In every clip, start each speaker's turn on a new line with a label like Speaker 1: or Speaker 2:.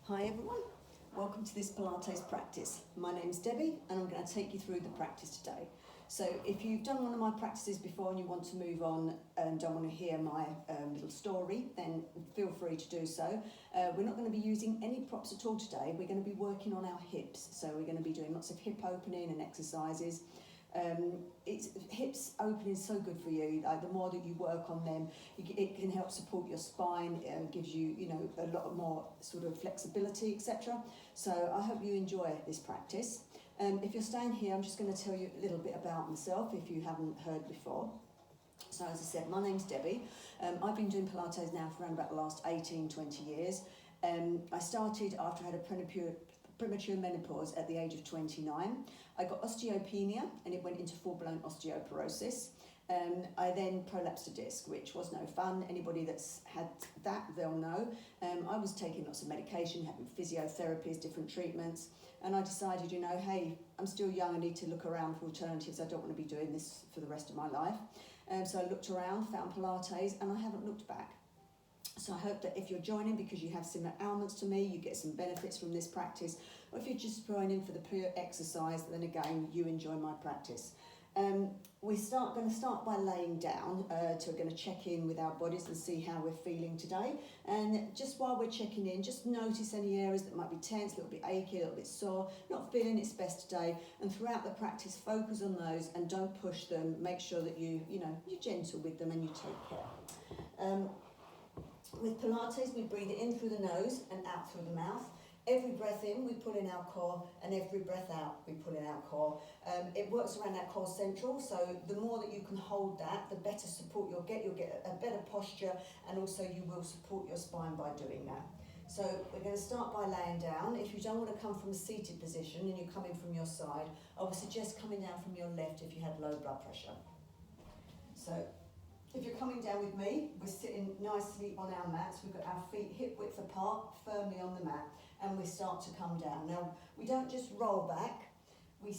Speaker 1: Hi everyone, welcome to this Pilates practice. My name's Debbie and I'm going to take you through the practice today. So if you've done one of my practices before and you want to move on and don't want to hear my little story, then feel free to do so. We're not going to be using any props at all today. We're going to be working on our hips. So we're going to be doing lots of hip opening and exercises. Hips opening is so good for you. Like the more that you work on them, it can help support your spine. Gives you, a lot more sort of flexibility, etc. So I hope you enjoy this practice. If you're staying here, I'm just going to tell you a little bit about myself if you haven't heard before. So as I said, my name's Debbie. I've been doing Pilates now for around about the last 18-20 years. I started after I had a premature menopause at the age of 29. I got osteopenia and it went into full-blown osteoporosis. I then prolapsed a disc, which was no fun. Anybody that's had that, they'll know. I was taking lots of medication, having physiotherapies, different treatments, and I decided, hey, I'm still young, I need to look around for alternatives. I don't want to be doing this for the rest of my life. So I looked around, found Pilates, and I haven't looked back. So I hope that if you're joining because you have similar ailments to me, you get some benefits from this practice, or if you're just joining for the pure exercise, then again, you enjoy my practice. We're going to start by laying down, we're going to check in with our bodies and see how we're feeling today. And just while we're checking in, just notice any areas that might be tense, a little bit achy, a little bit sore, not feeling its best today. And throughout the practice, focus on those and don't push them. Make sure that you're gentle with them and you take care. With Pilates, we breathe it in through the nose and out through the mouth. Every breath in, we pull in our core, and every breath out, we pull in our core. It works around our core central, so the more that you can hold that, the better support you'll get a better posture, and also you will support your spine by doing that. So we're going to start by laying down. If you don't want to come from a seated position and you're coming from your side, I would suggest coming down from your left if you had low blood pressure. So if you're coming down with me, we're sitting nicely on our mats. We've got our feet hip width apart, firmly on the mat, and we start to come down. Now, we don't just roll back, we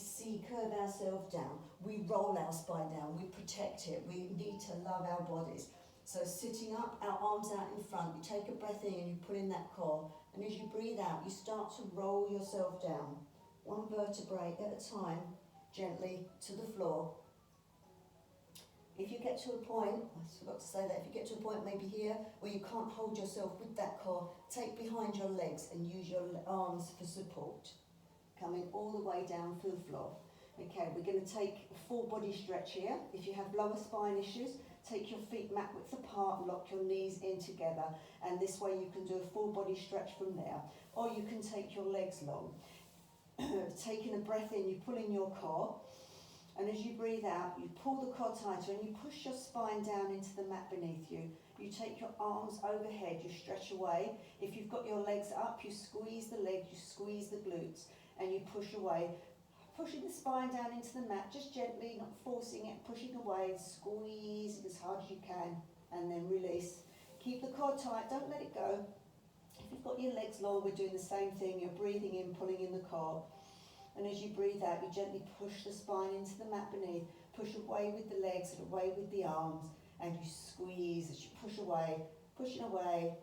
Speaker 1: curve ourselves down. We roll our spine down, we protect it. We need to love our bodies. So sitting up, our arms out in front, you take a breath in and you pull in that core. And as you breathe out, you start to roll yourself down, one vertebrae at a time, gently to the floor. If you get to a point, I forgot to say that, if you get to a point maybe here where you can't hold yourself with that core, take behind your legs and use your arms for support. Coming all the way down through the floor. Okay, we're going to take a full body stretch here. If you have lower spine issues, take your feet mat width apart, lock your knees in together, and this way you can do a full body stretch from there. Or you can take your legs long. Taking a breath in, you pull in your core. And as you breathe out, you pull the core tighter and you push your spine down into the mat beneath you. You take your arms overhead, you stretch away. If you've got your legs up, you squeeze the legs, you squeeze the glutes, and you push away. Pushing the spine down into the mat, just gently, not forcing it, pushing away, squeeze it as hard as you can, and then release. Keep the core tight, don't let it go. If you've got your legs long, we're doing the same thing. You're breathing in, pulling in the core. And as you breathe out, you gently push the spine into the mat beneath, push away with the legs and away with the arms, and you squeeze as you push away, pushing away,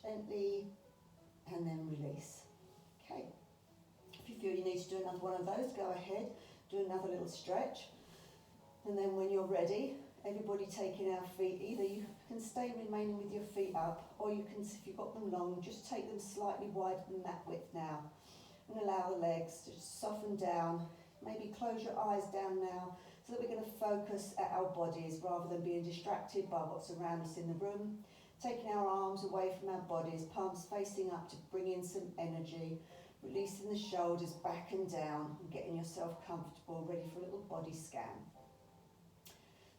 Speaker 1: gently, and then release. Okay. If you feel you need to do another one of those, go ahead, do another little stretch. And then when you're ready, everybody taking our feet, either you can stay remaining with your feet up, or you can, if you've got them long, just take them slightly wider than mat width now. And allow the legs to just soften down. Maybe close your eyes down now, so that we're going to focus at our bodies rather than being distracted by what's around us in the room. Taking our arms away from our bodies, palms facing up to bring in some energy. Releasing the shoulders back and down and getting yourself comfortable, ready for a little body scan.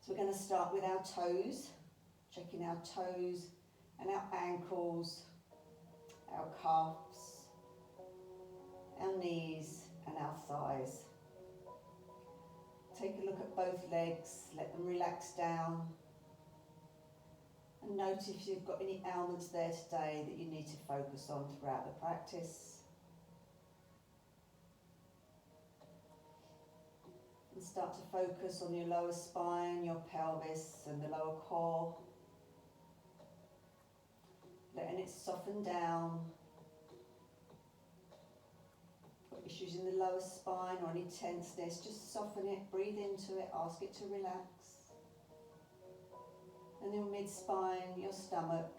Speaker 1: So we're going to start with our toes, checking our toes and our ankles, our calves, our knees and our thighs. Take a look at both legs, let them relax down. And note if you've got any ailments there today that you need to focus on throughout the practice. And start to focus on your lower spine, your pelvis and the lower core. Letting it soften down. issues in the lower spine or any tenseness, just soften it, breathe into it, ask it to relax. And your mid-spine, your stomach,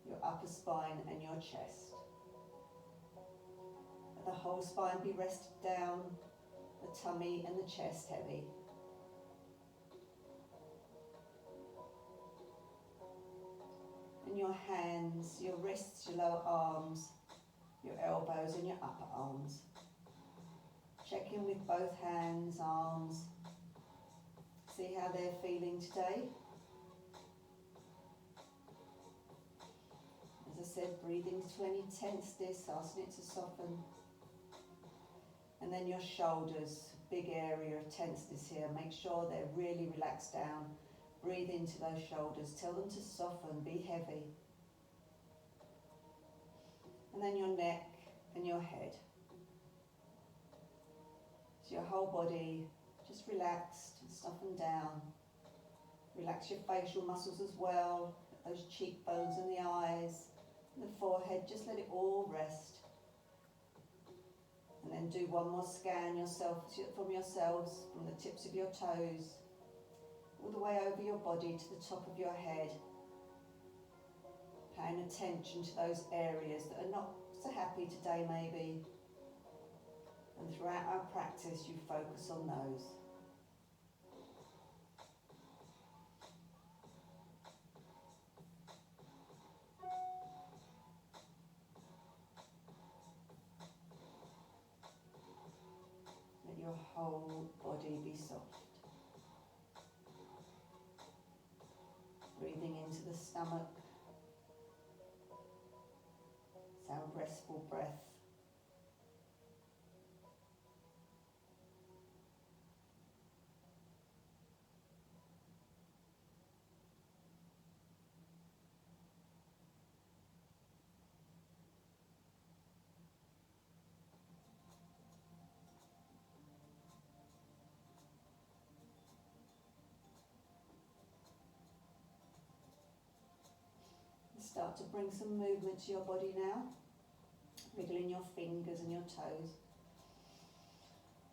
Speaker 1: your upper spine and your chest. Let the whole spine be rested down, the tummy and the chest heavy. And your hands, your wrists, your lower arms, your elbows and your upper arms. Check in with both hands, arms. See how they're feeling today. As I said, breathing to any tenseness, asking it to soften. And then your shoulders, big area of tenseness here. Make sure they're really relaxed down. Breathe into those shoulders. Tell them to soften, be heavy. And then your neck and your head. So your whole body just relaxed and softened down. Relax your facial muscles as well. Those cheekbones and the eyes. The forehead, just let it all rest. And then do one more scan from yourselves, from the tips of your toes, all the way over your body to the top of your head. Paying attention to those areas that are not so happy today maybe. And throughout our practice you focus on those. Your whole body be soft. Breathing into the stomach. Sound restful breath. Start to bring some movement to your body now. Wiggling your fingers and your toes.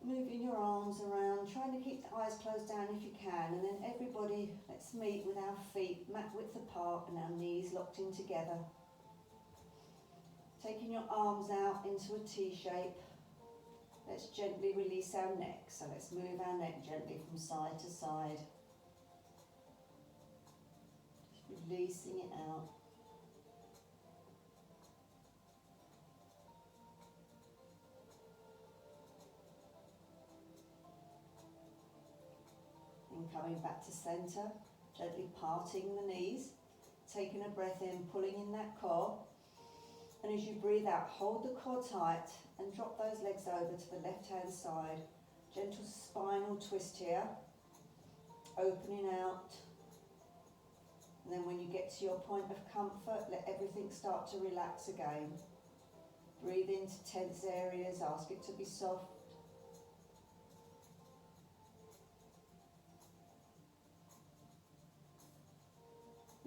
Speaker 1: Moving your arms around, trying to keep the eyes closed down if you can. And then everybody, let's meet with our feet mat width apart and our knees locked in together. Taking your arms out into a T shape. Let's gently release our neck. So let's move our neck gently from side to side. Just releasing it out. Coming back to centre, gently parting the knees, taking a breath in, pulling in that core, and as you breathe out, hold the core tight and drop those legs over to the left hand side. Gentle spinal twist here, opening out, and then when you get to your point of comfort, let everything start to relax again. Breathe into tense areas, ask it to be soft.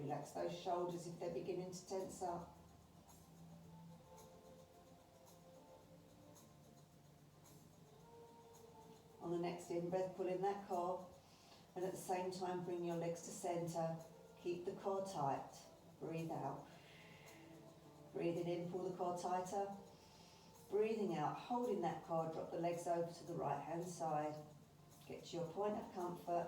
Speaker 1: Relax those shoulders if they're beginning to tense up. On the next in-breath, pull in that core, and at the same time bring your legs to centre. Keep the core tight. Breathe out. Breathing in, pull the core tighter. Breathing out, holding that core, drop the legs over to the right hand side. Get to your point of comfort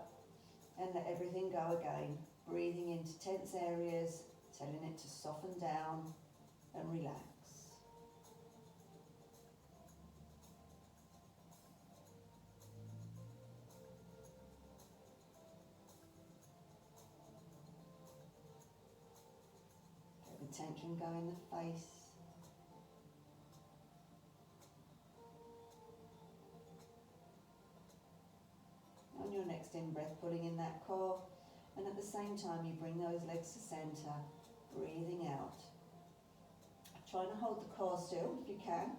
Speaker 1: and let everything go again. Breathing into tense areas, telling it to soften down and relax. Let the tension go in the face. On your next in-breath, pulling in that core. And at the same time, you bring those legs to centre, breathing out. Trying to hold the core still if you can.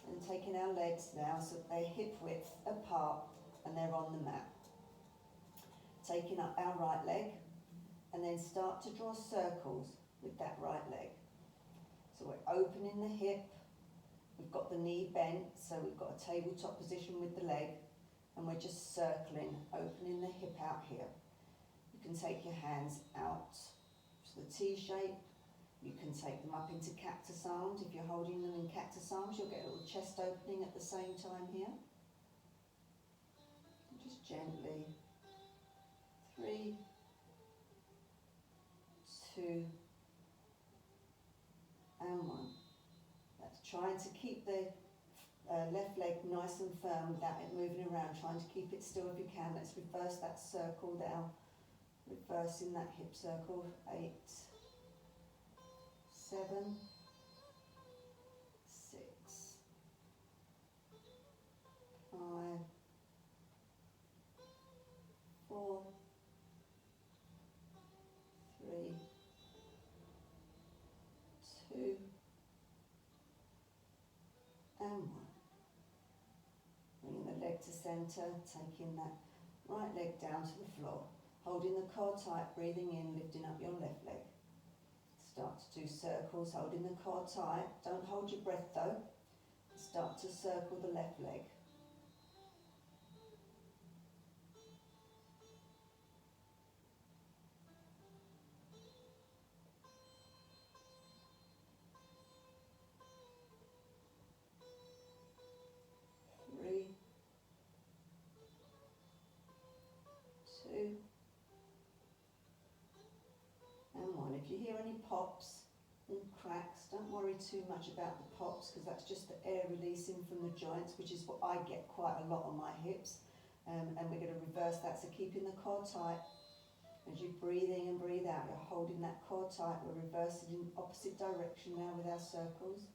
Speaker 1: And taking our legs now so that they're hip width apart and they're on the mat. Taking up our right leg and then start to draw circles with that right leg. So we're opening the hip, We've got the knee bent, so we've got a tabletop position with the leg, and we're just circling, opening the hip out here. You can take your hands out to the T shape. You can take them up into cactus arms. If you're holding them in cactus arms, you'll get a little chest opening at the same time here. And just gently, 3, 2, and 1. That's trying to keep the left leg nice and firm without it moving around, trying to keep it still if you can. Let's reverse that circle down, reversing that hip circle. 8, 7, 6, 5, 4, 3, 2, and 1. Bringing the leg to centre, taking that right leg down to the floor, holding the core tight, breathing in, lifting up your left leg. Start to do circles, holding the core tight. Don't hold your breath though. Start to circle the left leg. If you hear any pops and cracks, don't worry too much about the pops, because that's just the air releasing from the joints, which is what I get quite a lot on my hips. And we're going to reverse that, so keeping the core tight. As you breathe in and breathe out, you're holding that core tight. We're reversing in opposite direction now with our circles.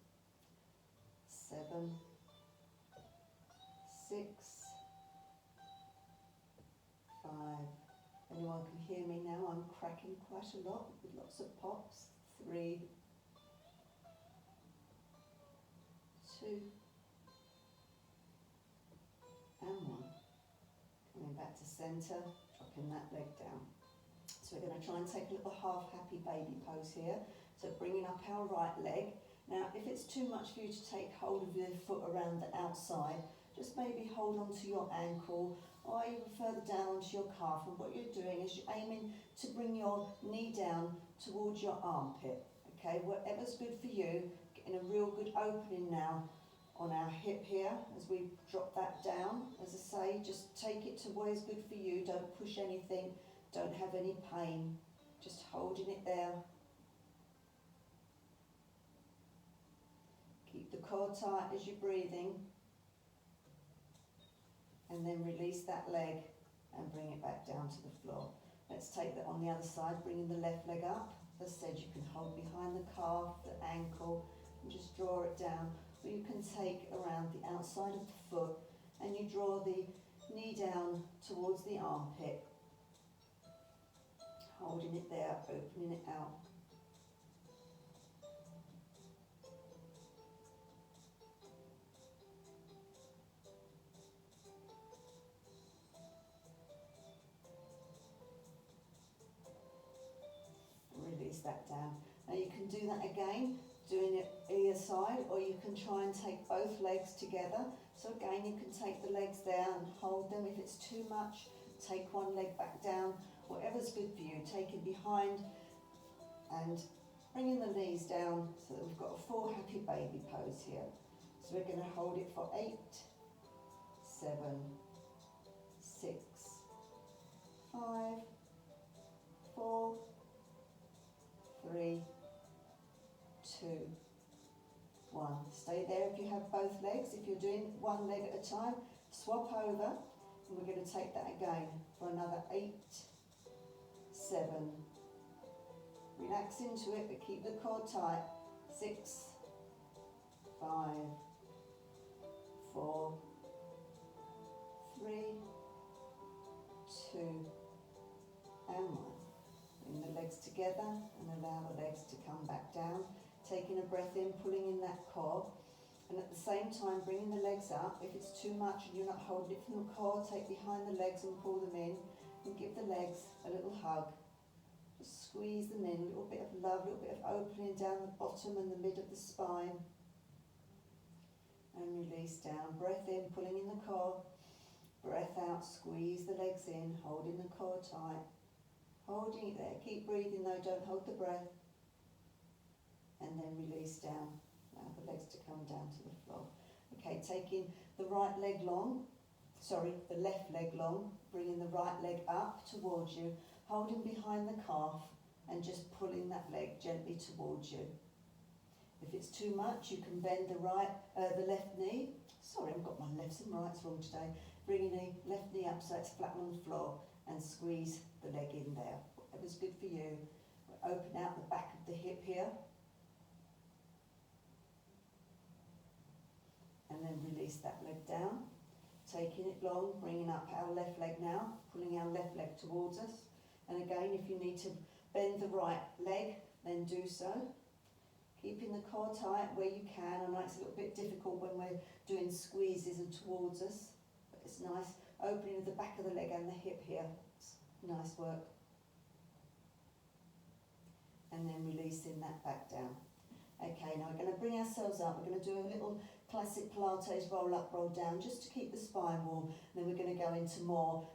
Speaker 1: 7, 6, 5. Anyone can hear me now? I'm cracking quite a lot with lots of pops. 3, 2, and 1. Coming back to centre, dropping that leg down. So we're going to try and take a little half happy baby pose here. So bringing up our right leg. Now, if it's too much for you to take hold of your foot around the outside, just maybe hold on to your ankle, or even further down onto your calf. And what you're doing is you're aiming to bring your knee down towards your armpit. Okay, whatever's good for you. Getting a real good opening now on our hip here as we drop that down. As I say, just take it to where is good for you. Don't push anything. Don't have any pain. Just holding it there. Keep the core tight as you're breathing. And then release that leg and bring it back down to the floor. Let's take that on the other side, bringing the left leg up. As I said, you can hold behind the calf, the ankle, and just draw it down. Or you can take around the outside of the foot and you draw the knee down towards the armpit. Holding it there, opening it out. Release that down. Now you can do that again, doing it either side, or you can try and take both legs together. So again, you can take the legs there and hold them. If it's too much, take one leg back down. Whatever's good for you, take it behind and bringing the knees down so that we've got a full happy baby pose here. So we're going to hold it for 8, 7, 6, 5, 4, 3, 2, 1. Stay there if you have both legs. If you're doing one leg at a time, swap over, and we're going to take that again for another 8, 7. Relax into it, but keep the core tight. 6, 5, 4, 3, 2, and 1. Bring the legs together and allow the legs to come back down. Taking a breath in, pulling in that core. And at the same time, bringing the legs up. If it's too much and you're not holding it from the core, take behind the legs and pull them in. And give the legs a little hug. Just squeeze them in, a little bit of love, a little bit of opening down the bottom and the mid of the spine. and release down. Breath in, pulling in the core. Breath out, squeeze the legs in, holding the core tight. Holding it there. Keep breathing though, don't hold the breath. And then release down. Allow the legs to come down to the floor. Okay, taking the right leg long, the left leg long, bringing the right leg up towards you, holding behind the calf and just pulling that leg gently towards you. If it's too much, you can bend the left knee. Sorry, I've got my lefts and rights wrong today. Bringing the left knee up so it's flat on the floor and squeeze the leg in there. Whatever's good for you. Open out the back of the hip here. And then release that leg down. Taking it long, bringing up our left leg now, pulling our left leg towards us. And again, if you need to bend the right leg, then do so. Keeping the core tight where you can. I know it's a little bit difficult when we're doing squeezes and towards us, but it's nice. Opening the back of the leg and the hip here. It's nice work. And then releasing that back down. Okay, now we're going to bring ourselves up. We're going to do a little classic Pilates roll up, roll down, just to keep the spine warm. And then we're going to go into more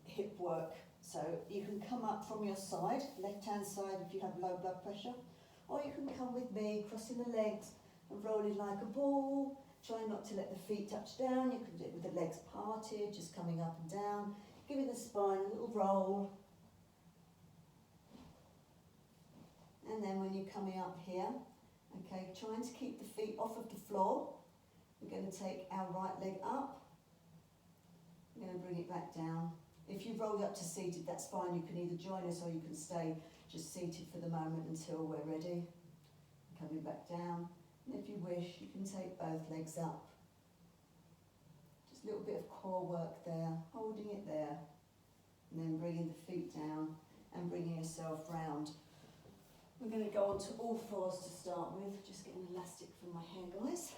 Speaker 1: hip work. So you can come up from your side, left-hand side if you have low blood pressure, or you can come with me, crossing the legs and rolling like a ball. Try not to let the feet touch down. You can do it with the legs parted, just coming up and down, giving the spine a little roll. And then when you're coming up here, okay, trying to keep the feet off of the floor. We're going to take our right leg up. We're going to bring it back down. If you've rolled up to seated, that's fine. You can either join us or you can stay just seated for the moment until we're ready. Coming back down. And if you wish, you can take both legs up. Just a little bit of core work there, holding it there. And then bringing the feet down and bringing yourself round. We're going to go on to all fours to start with. Just get an elastic from my hair, guys.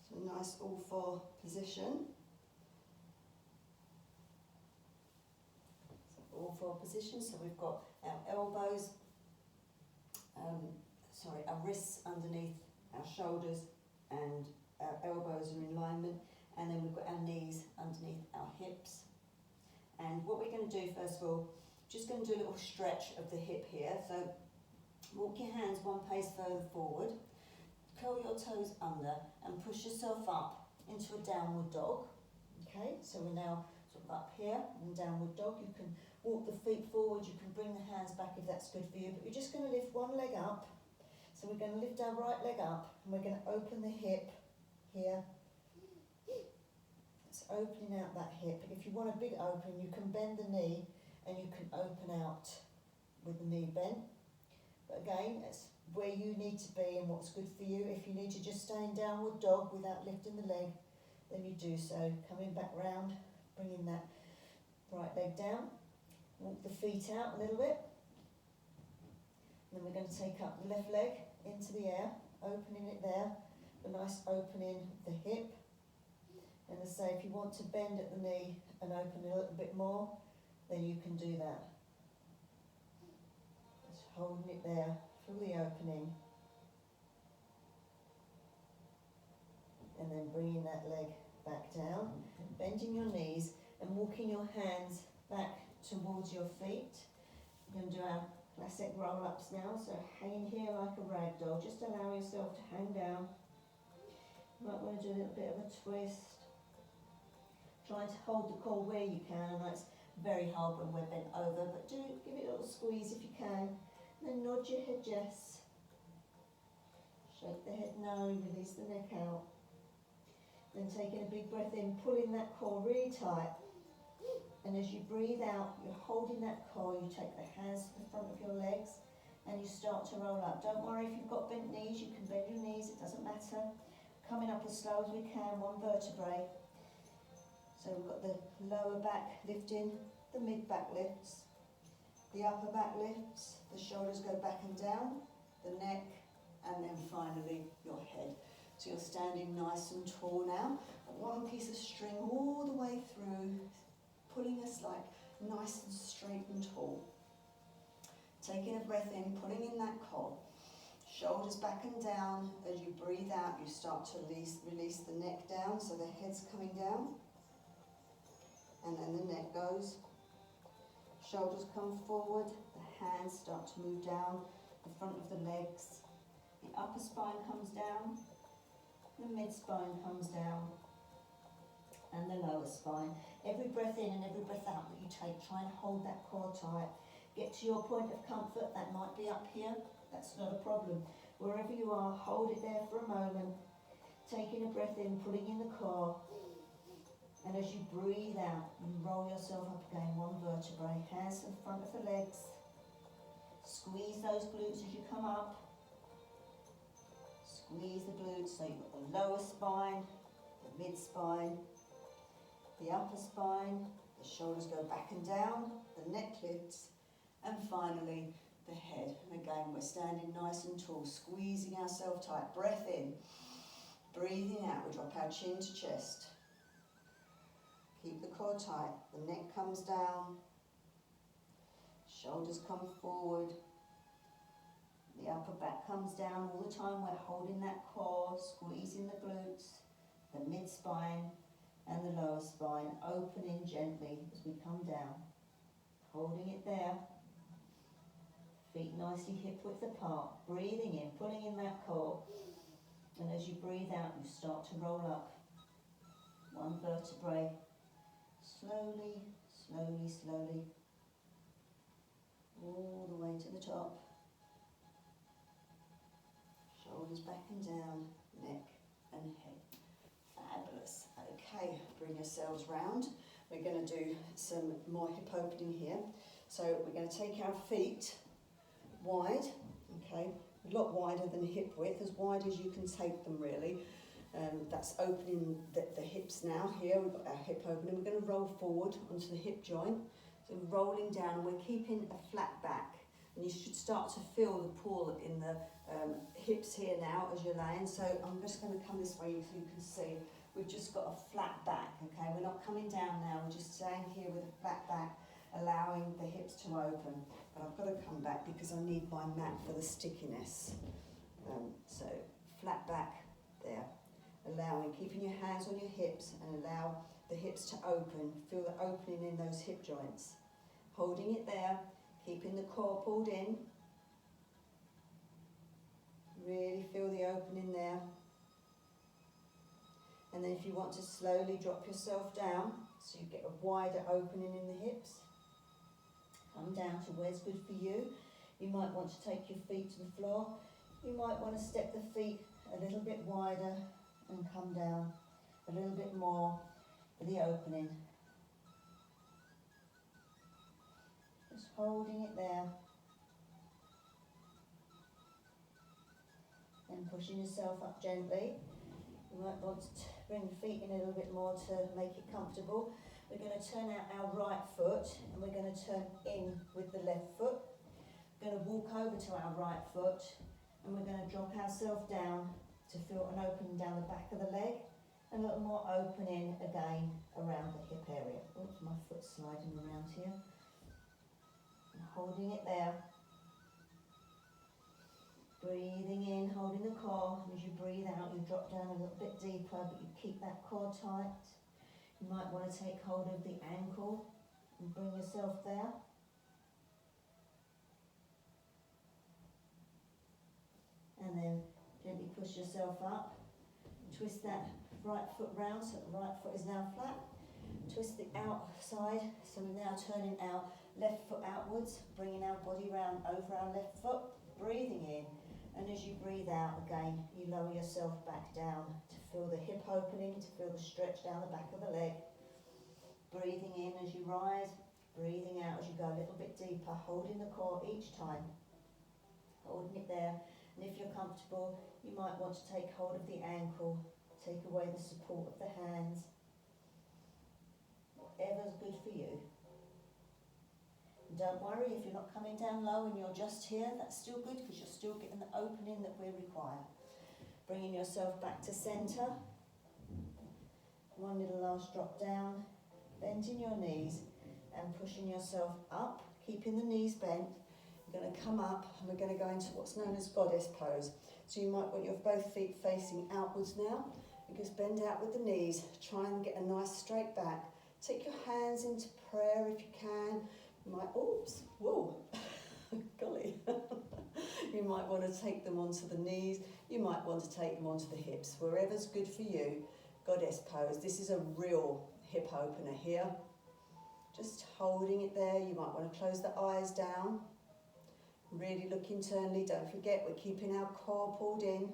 Speaker 1: So a nice all four position. So all four positions. So we've got our elbows, our wrists underneath our shoulders, and our elbows are in alignment, and then we've got our knees underneath our hips. And what we're going to do first of all, just going to do a little stretch of the hip here. So walk your hands one pace further forward, curl your toes under and push yourself up into a downward dog. Okay, so we're now sort of up here in downward dog. You can walk the feet forward, you can bring the hands back if that's good for you, but we're just going to lift one leg up. So we're going to lift our right leg up and we're going to open the hip here. It's opening out that hip. If you want a big opening, you can bend the knee and you can open out with the knee bent. But again, it's where you need to be and what's good for you. If you need to just stay in downward dog without lifting the leg, then you do so. Coming back round, bringing that right leg down. Walk the feet out a little bit. And then we're going to take up the left leg into the air, opening it there. A nice opening of the hip. And as I say, if you want to bend at the knee and open a little bit more, then you can do that. Just holding it there, feel the opening. And then bringing that leg back down, bending your knees and walking your hands back towards your feet. We're going to do our classic roll-ups now, so hanging here like a rag doll. Just allow yourself to hang down. You might want to do a little bit of a twist. Trying to hold the core where you can. I know it's very hard when we're bent over, but do give it a little squeeze if you can. And then nod your head yes. Shake the head no, release the neck out. Then taking a big breath in, pulling that core really tight. And as you breathe out, you're holding that core, you take the hands to the front of your legs and you start to roll up. Don't worry if you've got bent knees, you can bend your knees, it doesn't matter. Coming up as slow as we can, one vertebrae. So we've got the lower back lifting, the mid back lifts, the upper back lifts, the shoulders go back and down, the neck, and then finally your head. So you're standing nice and tall now. One piece of string all the way through, pulling us like nice and straight and tall. Taking a breath in, pulling in that core. Shoulders back and down. As you breathe out, you start to release the neck down, so the head's coming down. And then the neck goes. Shoulders come forward, the hands start to move down the front of the legs. The upper spine comes down, the mid spine comes down, and the lower spine. Every breath in and every breath out that you take, try and hold that core tight. Get to your point of comfort. That might be up here, that's not a problem. Wherever you are, hold it there for a moment. Taking a breath in, pulling in the core. And as you breathe out, you roll yourself up again, one vertebrae, hands in front of the legs. Squeeze those glutes as you come up. Squeeze the glutes, so you've got the lower spine, the mid spine, the upper spine, the shoulders go back and down, the neck lifts, and finally the head. And again, we're standing nice and tall, squeezing ourselves tight. Breath in, breathing out, we drop our chin to chest. Keep the core tight, the neck comes down, shoulders come forward, the upper back comes down. All the time we're holding that core, squeezing the glutes, the mid spine and the lower spine, opening gently as we come down. Holding it there, feet nicely hip width apart, breathing in, pulling in that core, and as you breathe out you start to roll up. One vertebrae. Slowly, slowly, slowly, all the way to the top. Shoulders back and down, neck and head. Fabulous. Okay, bring yourselves round. We're going to do some more hip opening here. So we're going to take our feet wide, okay, a lot wider than hip width, as wide as you can take them really. That's opening the hips now. Here we've got our hip opening. We're going to roll forward onto the hip joint. So we're rolling down and we're keeping a flat back. And you should start to feel the pull in the hips here now as you're laying. So I'm just going to come this way so you can see. We've just got a flat back, okay? We're not coming down now. We're just staying here with a flat back, allowing the hips to open. But I've got to come back because I need my mat for the stickiness. So flat back there. Allowing, keeping your hands on your hips and allow the hips to open. Feel the opening in those hip joints. Holding it there, keeping the core pulled in. Really feel the opening there. And then if you want to slowly drop yourself down, so you get a wider opening in the hips. Come down to where's good for you. You might want to take your feet to the floor. You might want to step the feet a little bit wider and come down a little bit more for the opening. Just holding it there. And pushing yourself up gently. You might want to bring the feet in a little bit more to make it comfortable. We're going to turn out our right foot and we're going to turn in with the left foot. We're going to walk over to our right foot and we're going to drop ourselves down to feel an opening down the back of the leg, and a little more opening again around the hip area. Oops, my foot's sliding around here. And holding it there. Breathing in, holding the core, and as you breathe out you drop down a little bit deeper, but you keep that core tight. You might want to take hold of the ankle and bring yourself there. And then gently push yourself up. Twist that right foot round, so the right foot is now flat. Twist the outside, so we're now turning our left foot outwards, bringing our body round over our left foot, breathing in. And as you breathe out again, you lower yourself back down to feel the hip opening, to feel the stretch down the back of the leg. Breathing in as you rise, breathing out as you go a little bit deeper, holding the core each time. Holding it there. And if you're comfortable, you might want to take hold of the ankle, take away the support of the hands. Whatever's good for you. And don't worry if you're not coming down low and you're just here, that's still good because you're still getting the opening that we require. Bringing yourself back to centre. One little last drop down, bending your knees and pushing yourself up, keeping the knees bent. You're going to come up and we're going to go into what's known as goddess pose. So you might want your both feet facing outwards now. You just bend out with the knees, try and get a nice straight back. Take your hands into prayer if you can. You might, oops, whoa, golly. You might want to take them onto the knees. You might want to take them onto the hips. Wherever's good for you. Goddess pose. This is a real hip opener here. Just holding it there. You might want to close the eyes down. Really look internally. Don't forget we're keeping our core pulled in.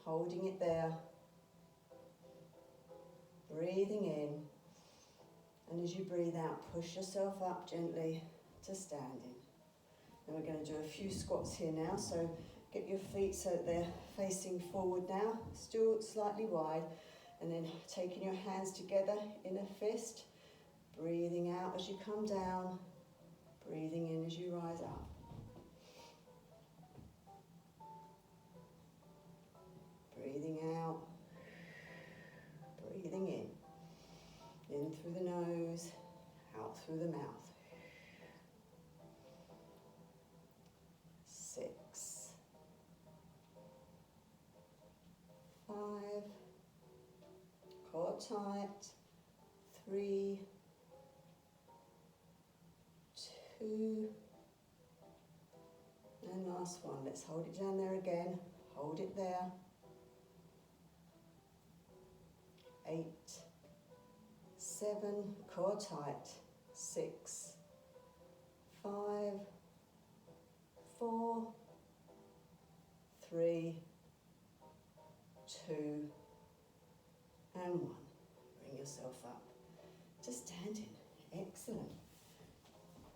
Speaker 1: Holding it there. Breathing in. And as you breathe out, push yourself up gently to standing. And we're going to do a few squats here now. So get your feet so that they're facing forward now. Still slightly wide. And then taking your hands together in a fist. Breathing out as you come down. Breathing in as you rise up. Breathing out. Breathing in. In through the nose, out through the mouth. 6, 5, core tight. 3, 2, and last one. Let's hold it down there again. Hold it there. 8, 7, core tight. 6, 5, 4, 3, 2, and 1. Bring yourself up to standing. Excellent.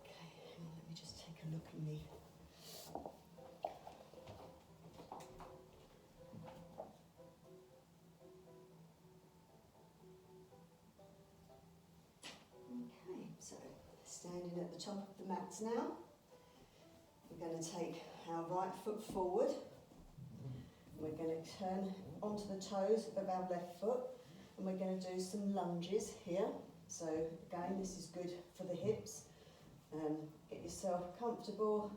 Speaker 1: Okay, hang on, let me just take a look at me. Okay, so standing at the top of the mats now. We're going to take our right foot forward. We're going to turn onto the toes of our left foot. And we're going to do some lunges here. So again, this is good for the hips. Get yourself comfortable,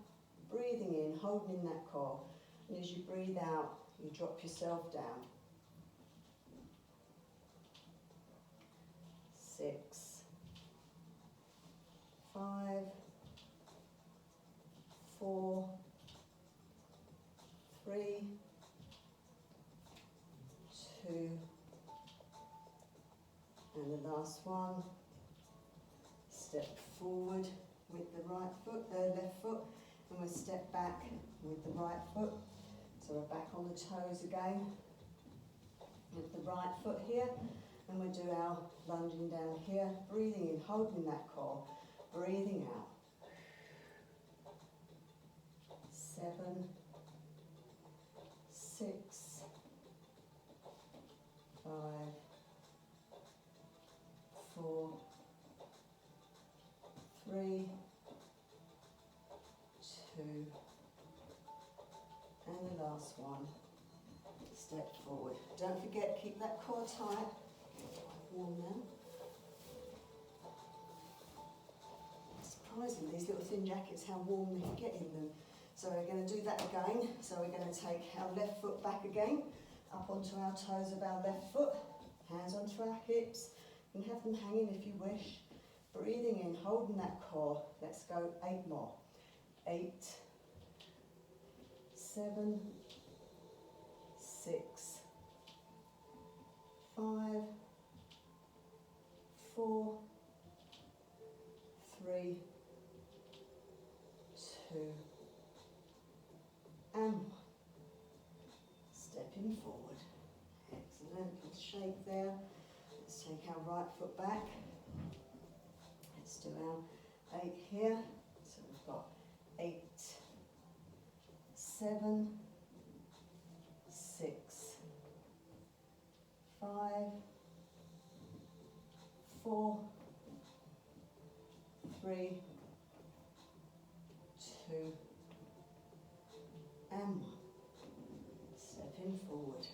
Speaker 1: breathing in, holding in that core. And as you breathe out, you drop yourself down. 6, 5, 4, 3, 2, and the last one. Step forward with the right foot, left foot, and we'll step back with the right foot. So we're back on the toes again with the right foot here, and we'll do our lunging down here, breathing in, holding that core, breathing out. 7, 6, 5, 4, 3, 2, and the last one. Step forward. Don't forget, keep that core tight. It's quite warm now. Surprising, these little thin jackets, how warm they get in them. So we're going to do that again. So we're going to take our left foot back again, up onto our toes of our left foot, hands onto our hips. You can have them hanging if you wish. Breathing in, holding that core. Let's go 8 more. 8, 7, 6, 5, 4, 3, 2, and 1. Stepping forward. Excellent. Good shape there. Let's take our right foot back. Let's do our 8 here. So we've got 8, 7, 6, 5, 4, 3, 2, and 1. Stepping forward.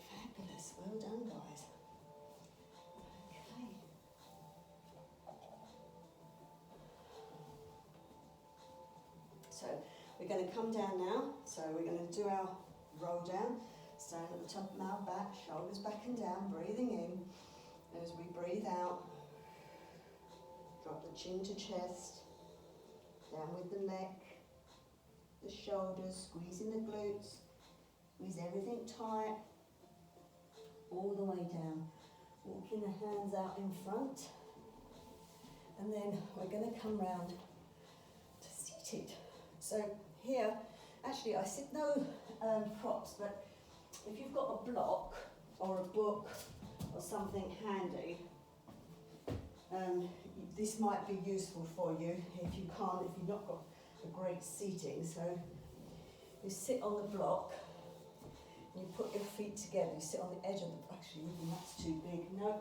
Speaker 1: Fabulous. Well done, guys. Okay. We're going to come down now, so we're going to do our roll down. Stand at the top of our back, shoulders back and down, breathing in. As we breathe out, drop the chin to chest, down with the neck, the shoulders, squeezing the glutes, squeeze everything tight, all the way down. Walking the hands out in front, and then we're going to come round to seated. So here, actually I sit no props, but if you've got a block or a book or something handy, this might be useful for you if you've not got a great seating. So you sit on the block, and you put your feet together, you sit on the edge of the, actually even that's too big, no,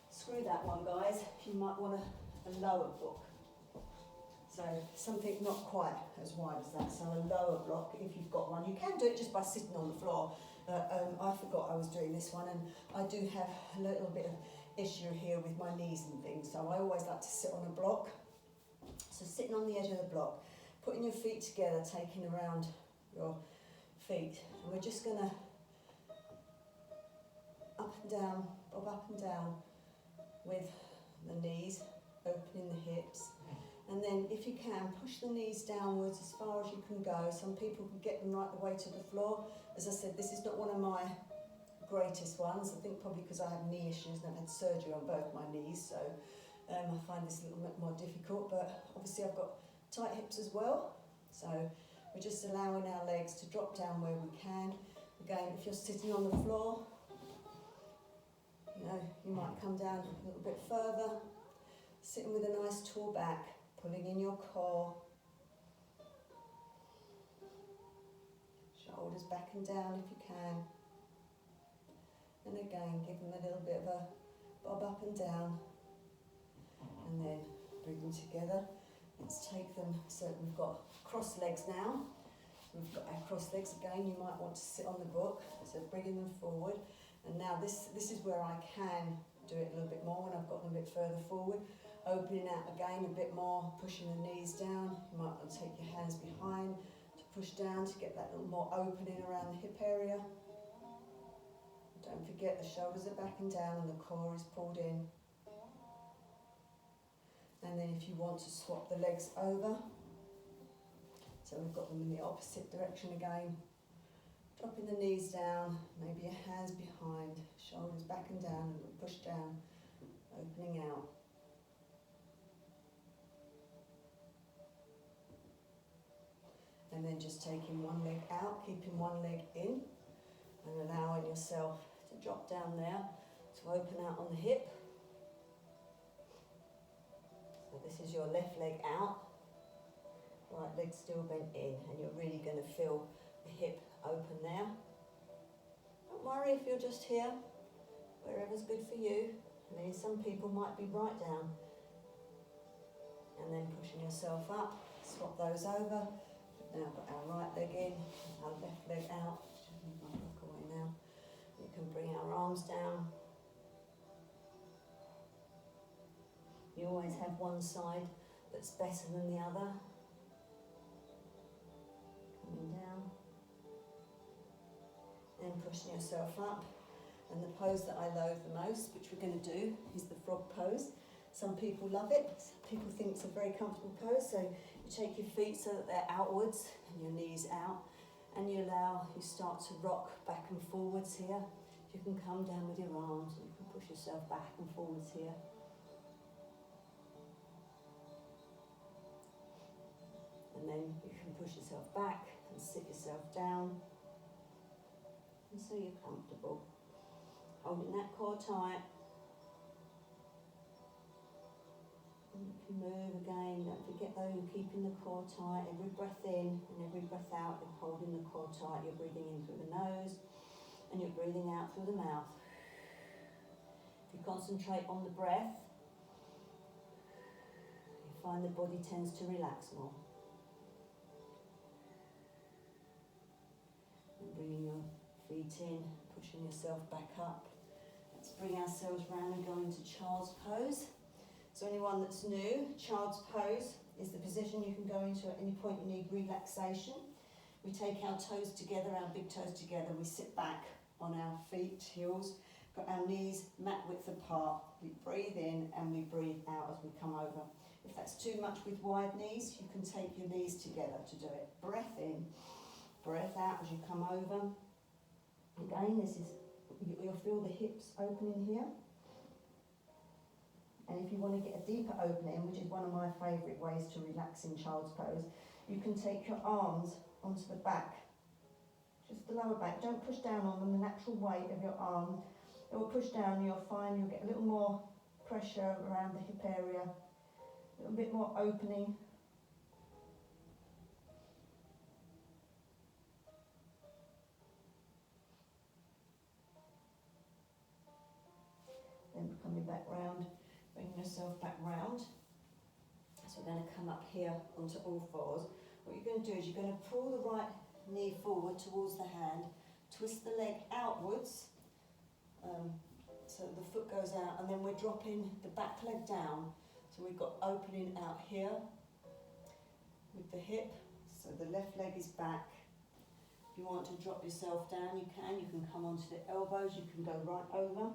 Speaker 1: screw that one guys, you might want a lower book. So something not quite as wide as that, so a lower block if you've got one. You can do it just by sitting on the floor. I forgot I was doing this one, and I do have a little bit of issue here with my knees and things, so I always like to sit on a block. So sitting on the edge of the block, putting your feet together, taking around your feet, and we're just going to up and down, bob up and down with the knees, opening the hips. And then if you can, push the knees downwards as far as you can go. Some people can get them right the way to the floor. As I said, this is not one of my greatest ones. I think probably because I have knee issues and I've had surgery on both my knees, so I find this a little bit more difficult. But obviously I've got tight hips as well, so we're just allowing our legs to drop down where we can. Again, if you're sitting on the floor, you might come down a little bit further, sitting with a nice tall back, pulling in your core, shoulders back and down if you can, and again give them a little bit of a bob up and down, and then bring them together. Let's take them, so we've got cross legs now. We've got our cross legs again. You might want to sit on the book, so bringing them forward. And now this is where I can do it a little bit more when I've got them a bit further forward. Opening out again a bit more, pushing the knees down. You might want to take your hands behind to push down to get that little more opening around the hip area. Don't forget the shoulders are back and down and the core is pulled in. And then if you want to swap the legs over, so we've got them in the opposite direction again. Dropping the knees down, maybe your hands behind, shoulders back and down, and push down, opening out. And then just taking one leg out, keeping one leg in, and allowing yourself to drop down there, to open out on the hip. So this is your left leg out, right leg still bent in, and you're really going to feel the hip open there. Don't worry if you're just here, wherever's good for you. I mean, some people might be right down, and then pushing yourself up, swap those over. Now got our right leg in, our left leg out. Move my block away now. We can bring our arms down. You always have one side that's better than the other. Coming down. And pushing yourself up. And the pose that I loathe the most, which we're going to do, is the frog pose. Some people love it, some people think it's a very comfortable pose, so you take your feet so that they're outwards and your knees out, and you start to rock back and forwards here. You can come down with your arms and you can push yourself back and forwards here. And then you can push yourself back and sit yourself down, and so you're comfortable. Holding that core tight. You can move again, don't forget though, you're keeping the core tight. Every breath in and every breath out, you're holding the core tight. You're breathing in through the nose and you're breathing out through the mouth. If you concentrate on the breath, you find the body tends to relax more. And bringing your feet in, pushing yourself back up. Let's bring ourselves round and go into child's pose. So anyone that's new, child's pose is the position you can go into at any point you need relaxation. We take our toes together, our big toes together, we sit back on our feet, heels, got our knees mat width apart. We breathe in and we breathe out as we come over. If that's too much with wide knees, you can take your knees together to do it. Breath in, breath out as you come over. Again, you'll feel the hips opening here. And if you want to get a deeper opening, which is one of my favourite ways to relax in child's pose, you can take your arms onto the back, just the lower back. Don't push down on them, the natural weight of your arm. It will push down and you'll find you'll get a little more pressure around the hip area, a little bit more opening. Then coming back round. Bring yourself back round. So we're going to come up here onto all fours. What you're going to do is you're going to pull the right knee forward towards the hand, twist the leg outwards, so the foot goes out, and then we're dropping the back leg down. So we've got opening out here with the hip, so the left leg is back. If you want to drop yourself down, you can come onto the elbows, you can go right over.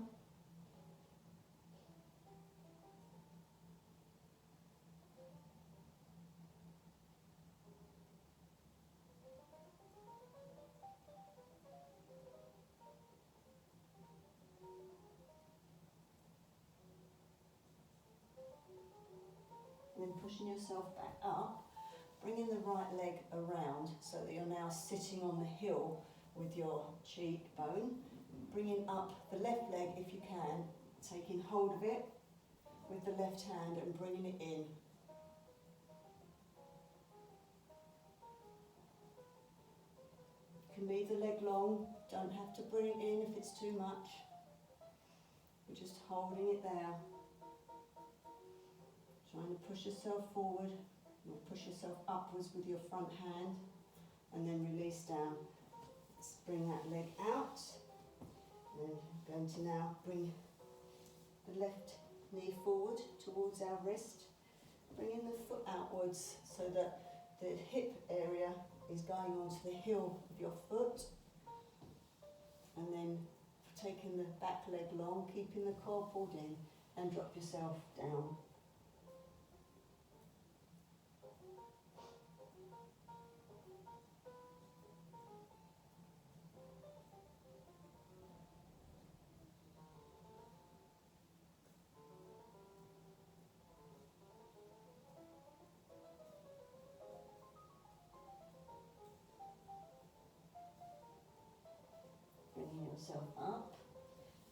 Speaker 1: Then pushing yourself back up, bringing the right leg around so that you're now sitting on the heel with your cheekbone, bringing up the left leg if you can, taking hold of it with the left hand and bringing it in. You can leave the leg long, don't have to bring it in if it's too much. We're just holding it there. Trying to push yourself forward, or push yourself upwards with your front hand, and then release down. Let's bring that leg out. And then I'm going to now bring the left knee forward towards our wrist, bringing the foot outwards so that the hip area is going onto the heel of your foot, and then taking the back leg long, keeping the core pulled in, and drop yourself down. Bringing yourself up,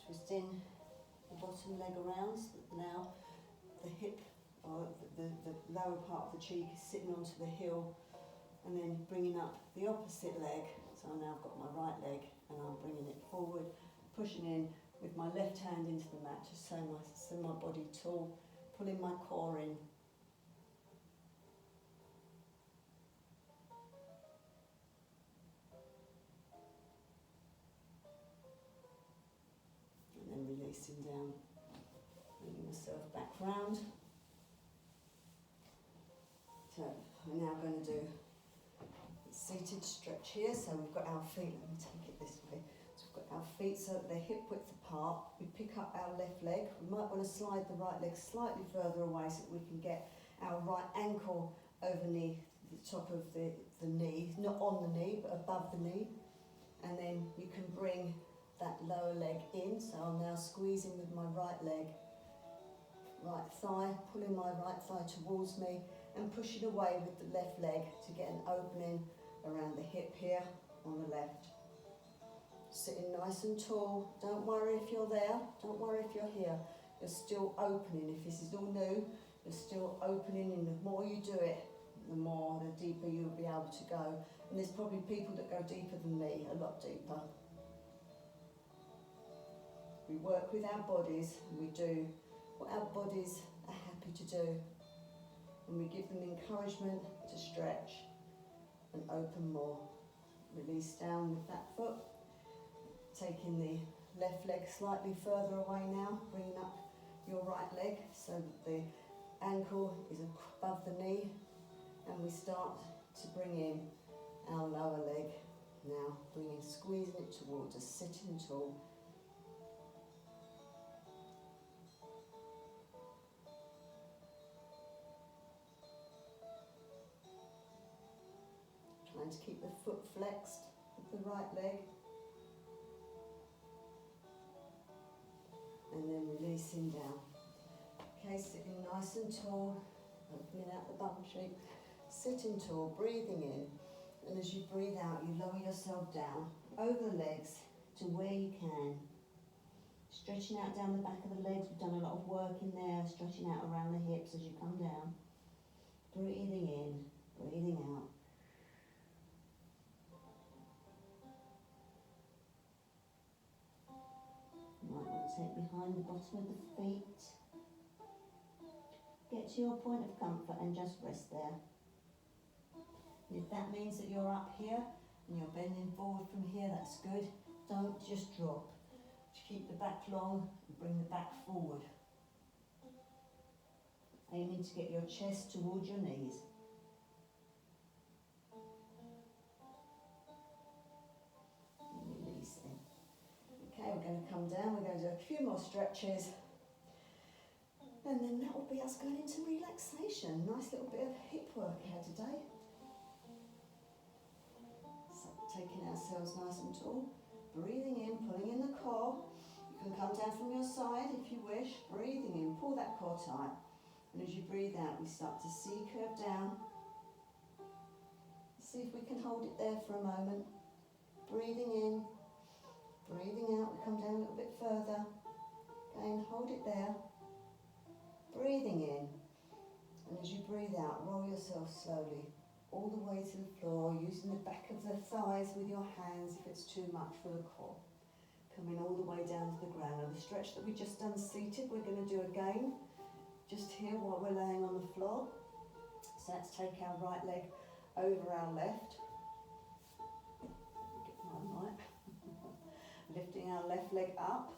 Speaker 1: twisting the bottom leg around so that now the hip or the lower part of the cheek is sitting onto the heel, and then bringing up the opposite leg. So I've now got my right leg and I'm bringing it forward, pushing in with my left hand into the mat just so my body tall, pulling my core in. Releasing down, bringing myself back round. So we're now going to do a seated stretch here. So we've got our feet, let me take it this way. So we've got our feet so that they're hip width apart. We pick up our left leg. We might want to slide the right leg slightly further away so that we can get our right ankle overneath the top of the knee, not on the knee but above the knee. And then you can bring that lower leg in, so I'm now squeezing with my right leg, right thigh, pulling my right thigh towards me and pushing away with the left leg to get an opening around the hip here on the left. Sitting nice and tall, don't worry if you're there, don't worry if you're here, you're still opening. If this is all new, you're still opening, and the more you do it, the deeper you'll be able to go. And there's probably people that go deeper than me, a lot deeper. We work with our bodies and we do what our bodies are happy to do. And we give them encouragement to stretch and open more. Release down with that foot. Taking the left leg slightly further away now, bringing up your right leg so that the ankle is above the knee, and we start to bring in our lower leg now, squeezing it towards us, sitting tall. Trying to keep the foot flexed with the right leg. And then releasing down. Okay, sitting nice and tall, opening out the bum cheek, sitting tall, breathing in. And as you breathe out, you lower yourself down over the legs to where you can. Stretching out down the back of the legs. We've done a lot of work in there, stretching out around the hips as you come down. Breathing in, breathing out. You might want to take behind the bottom of the feet. Get to your point of comfort and just rest there. And if that means that you're up here and you're bending forward from here, that's good. Don't just drop. Just keep the back long and bring the back forward. Aiming to get your chest towards your knees. And releasing. Okay, we're going to come down. We're going to do a few more stretches. And then that will be us going into relaxation. Nice little bit of hip work here today. So taking ourselves nice and tall. Breathing in, pulling in the core. You can come down from your side if you wish. Breathing in, pull that core tight. And as you breathe out, we start to C-curve down. See if we can hold it there for a moment. Breathing in, breathing out. We come down a little bit further. Again, hold it there. Breathing in, and as you breathe out, roll yourself slowly all the way to the floor, using the back of the thighs with your hands if it's too much for the core. Coming all the way down to the ground. And the stretch that we just done seated, we're going to do again, just here while we're laying on the floor. So let's take our right leg over our left. Get my mic. Lifting our left leg up,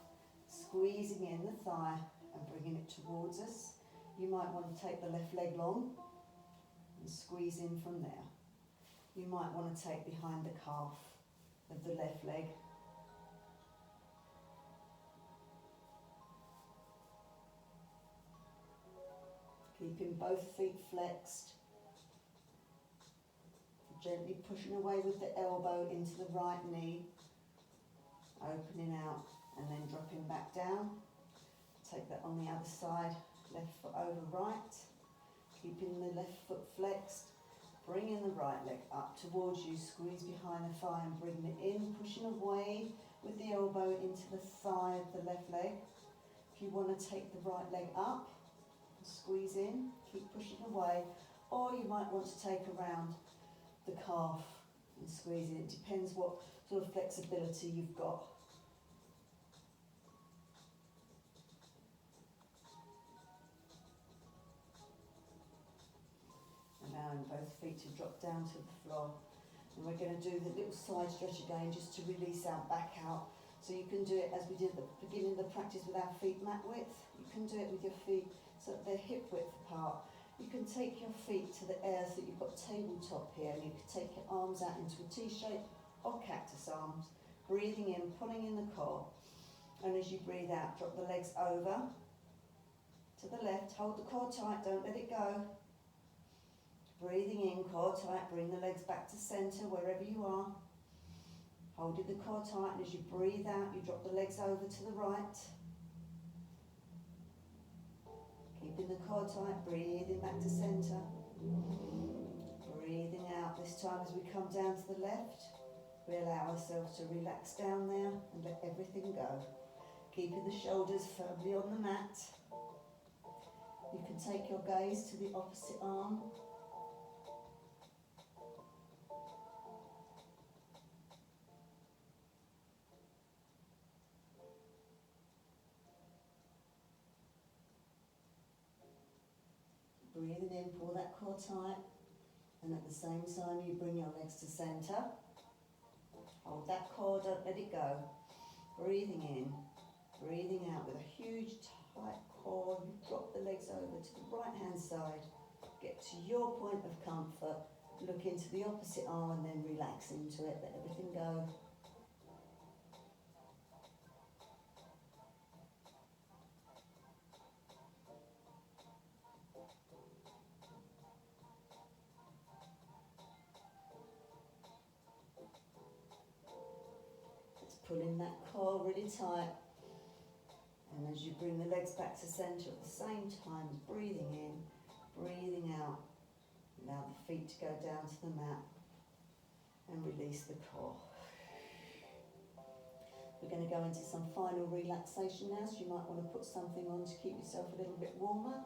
Speaker 1: squeezing in the thigh, and bringing it towards us. You might want to take the left leg long and squeeze in from there. You might want to take behind the calf of the left leg. Keeping both feet flexed. Gently pushing away with the elbow into the right knee. Opening out and then dropping back down. Take that on the other side, left foot over right, keeping the left foot flexed, bringing the right leg up towards you, squeeze behind the thigh and bring it in, pushing away with the elbow into the thigh of the left leg. If you want to take the right leg up, squeeze in, keep pushing away, or you might want to take around the calf and squeeze in. It depends what sort of flexibility you've got. Allowing both feet to drop down to the floor. And we're going to do the little side stretch again just to release our back out. So you can do it as we did at the beginning of the practice with our feet mat width. You can do it with your feet so that they're hip width apart. You can take your feet to the air so that you've got tabletop here, and you can take your arms out into a T-shape or cactus arms. Breathing in, pulling in the core. And as you breathe out, drop the legs over to the left. Hold the core tight, don't let it go. Breathing in, core tight, bring the legs back to centre wherever you are. Holding the core tight, and as you breathe out, you drop the legs over to the right. Keeping the core tight, breathing back to centre. Breathing out this time as we come down to the left. We allow ourselves to relax down there and let everything go. Keeping the shoulders firmly on the mat. You can take your gaze to the opposite arm. Breathing in, pull that core tight, and at the same time you bring your legs to centre. Hold that core, don't let it go. Breathing in, breathing out with a huge tight core. You drop the legs over to the right hand side. Get to your point of comfort. Look into the opposite arm and then relax into it. Let everything go. It's pulling that core really tight. And as you bring the legs back to centre at the same time, breathing in, breathing out. Allow the feet to go down to the mat and release the core. We're going to go into some final relaxation now, so you might want to put something on to keep yourself a little bit warmer.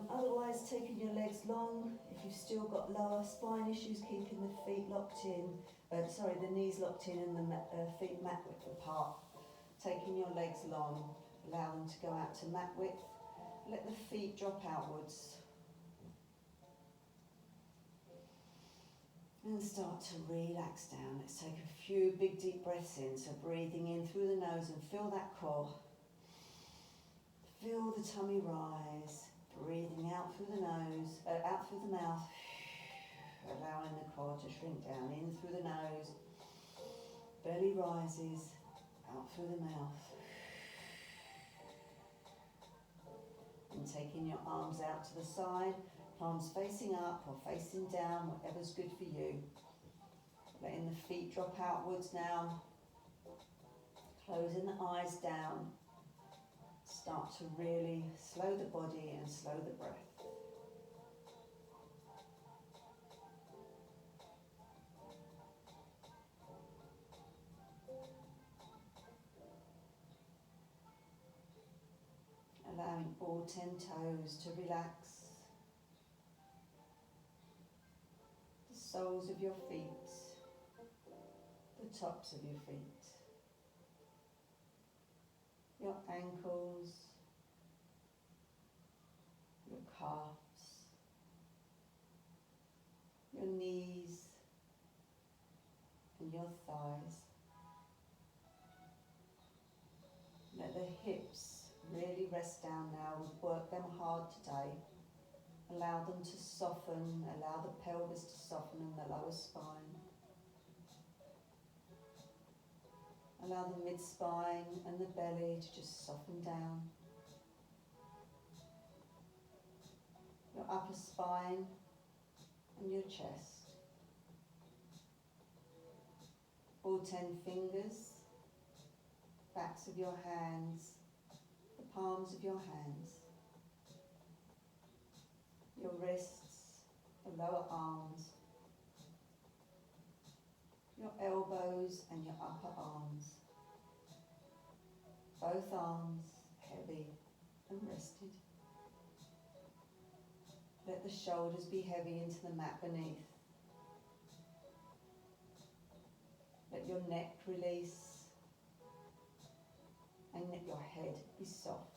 Speaker 1: Otherwise, taking your legs long. If you've still got lower spine issues, keeping the feet locked in, the knees locked in and the feet mat width apart. Taking your legs long, allow them to go out to mat width. Let the feet drop outwards. And start to relax down. Let's take a few big deep breaths in. So breathing in through the nose and feel that core. Feel the tummy rise. Breathing out through the nose, out through the mouth. Allowing the core to shrink down. In through the nose. Belly rises. Out through the mouth. And taking your arms out to the side. Palms facing up or facing down, whatever's good for you. Letting the feet drop outwards now. Closing the eyes down. Start to really slow the body and slow the breath. Allowing all 10 toes to relax. Soles of your feet, the tops of your feet, your ankles, your calves, your knees and your thighs. Let the hips really rest down now. We've worked them hard today. Allow them to soften, allow the pelvis to soften and the lower spine. Allow the mid-spine and the belly to just soften down. Your upper spine and your chest. All 10 fingers, backs of your hands, the palms of your hands. Your wrists, the lower arms, your elbows and your upper arms. Both arms heavy and rested. Let the shoulders be heavy into the mat beneath. Let your neck release and let your head be soft.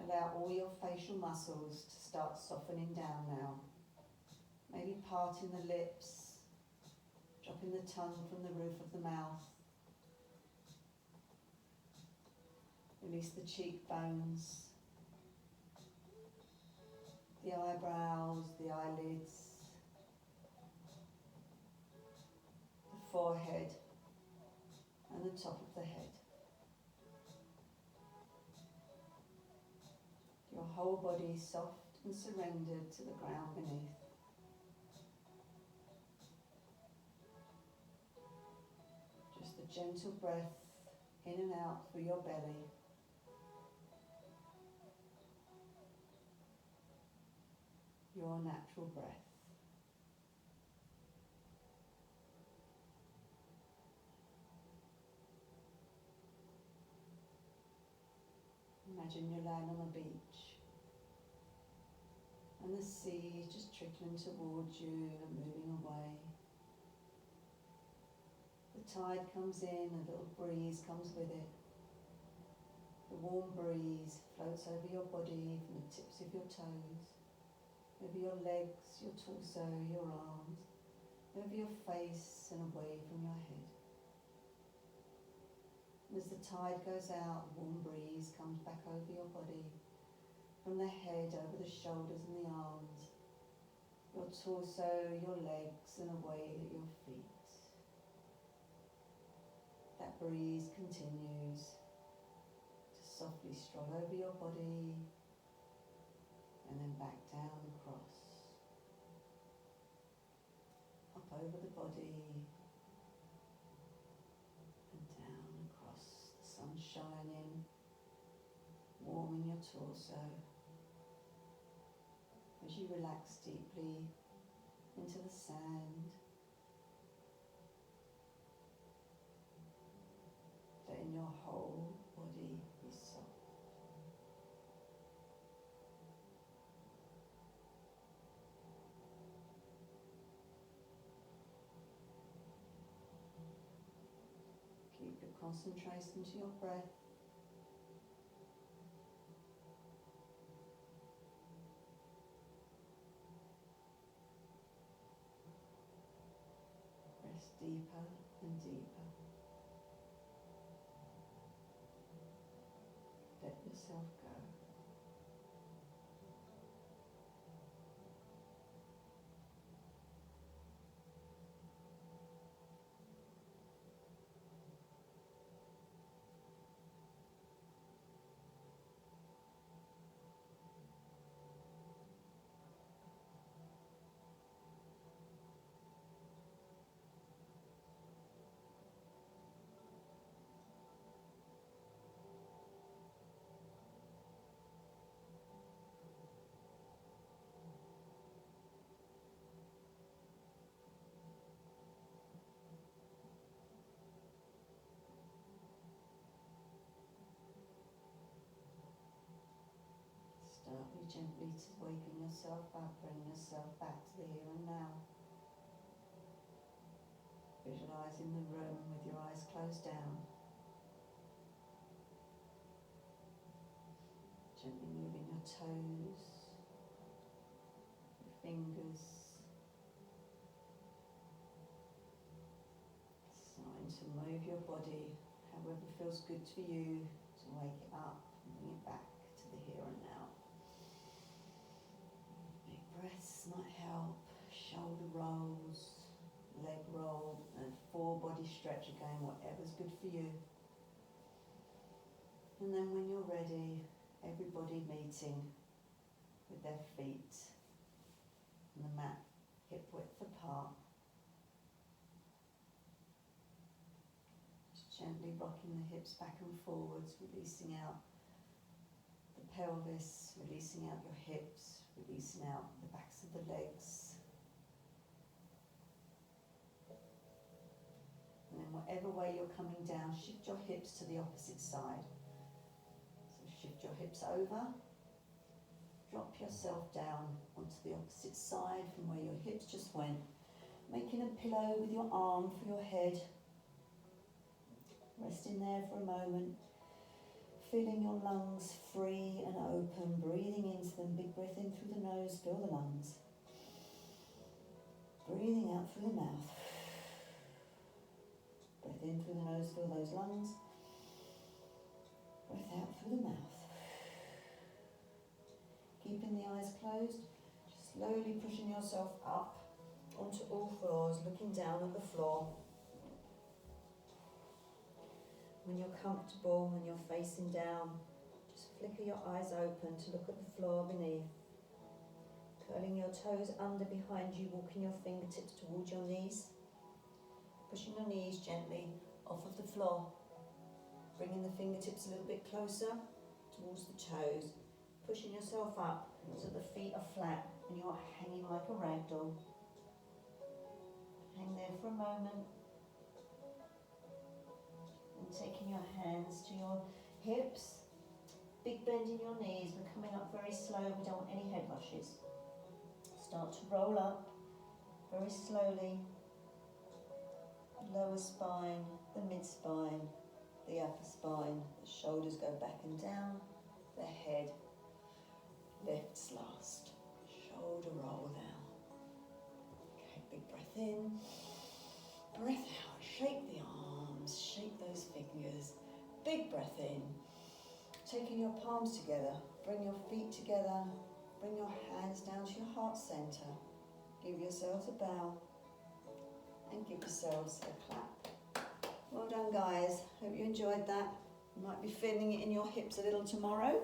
Speaker 1: Allow all your facial muscles to start softening down now. Maybe parting the lips, dropping the tongue from the roof of the mouth. Release the cheekbones, the eyebrows, the eyelids, the forehead and the top of the head. Your whole body soft and surrendered to the ground beneath. Just a gentle breath in and out through your belly. Your natural breath. Imagine you're lying on a beach and the sea is just trickling towards you and moving away. The tide comes in, a little breeze comes with it. The warm breeze floats over your body from the tips of your toes, over your legs, your torso, your arms, over your face and away from your head. As the tide goes out, a warm breeze comes back over your body, from the head over the shoulders and the arms, your torso, your legs, and away at your feet. That breeze continues to softly stroll over your body and then back down across, up over the body and down across. The sun shining, warming your torso as you relax deeply into the sand, letting your whole body be soft. Keep your concentration to your breath. Press deeper and deeper. Let yourself go. Start gently to waking yourself up, bring yourself back to the here and now. Visualising the room with your eyes closed down. Gently moving your toes, your fingers. Starting to move your body however feels good for you to wake it up and bring it back to the here and now. Big breaths might help. Shoulder rolls, leg roll, and full body stretch again, whatever's good for you. And then when you're ready, everybody meeting with their feet on the mat, hip width apart. Just gently rocking the hips back and forwards, releasing out the pelvis, releasing out your hips, releasing out the backs of the legs. And then whatever way you're coming down, shift your hips to the opposite side. So shift your hips over, drop yourself down onto the opposite side from where your hips just went, making a pillow with your arm for your head. Resting there for a moment, feeling your lungs free and open, breathing into them. Big breath in through the nose, fill the lungs. Breathing out through the mouth. Breath in through the nose, fill those lungs. Breath out through the mouth. Keeping the eyes closed, just slowly pushing yourself up onto all fours, looking down at the floor. When you're comfortable and you're facing down, just flicker your eyes open to look at the floor beneath. Curling your toes under behind you, walking your fingertips towards your knees. Pushing your knees gently off of the floor. Bringing the fingertips a little bit closer towards the toes. Pushing yourself up so the feet are flat and you're hanging like a rag doll. Hang there for a moment. And taking your hands to your hips. Big bend in your knees. We're coming up very slow. We don't want any head rushes. Start to roll up very slowly. Lower spine, the mid spine, the upper spine. The shoulders go back and down. The head lifts last. Shoulder roll now. Okay, big breath in. Breath out. Shake the arms. Shake those fingers. big breath in. Taking your palms together, bring your feet together, bring your hands down to your heart center. Give yourselves a bow and give yourselves a clap. Well done, guys. Hope you enjoyed that. You might be feeling it in your hips a little tomorrow.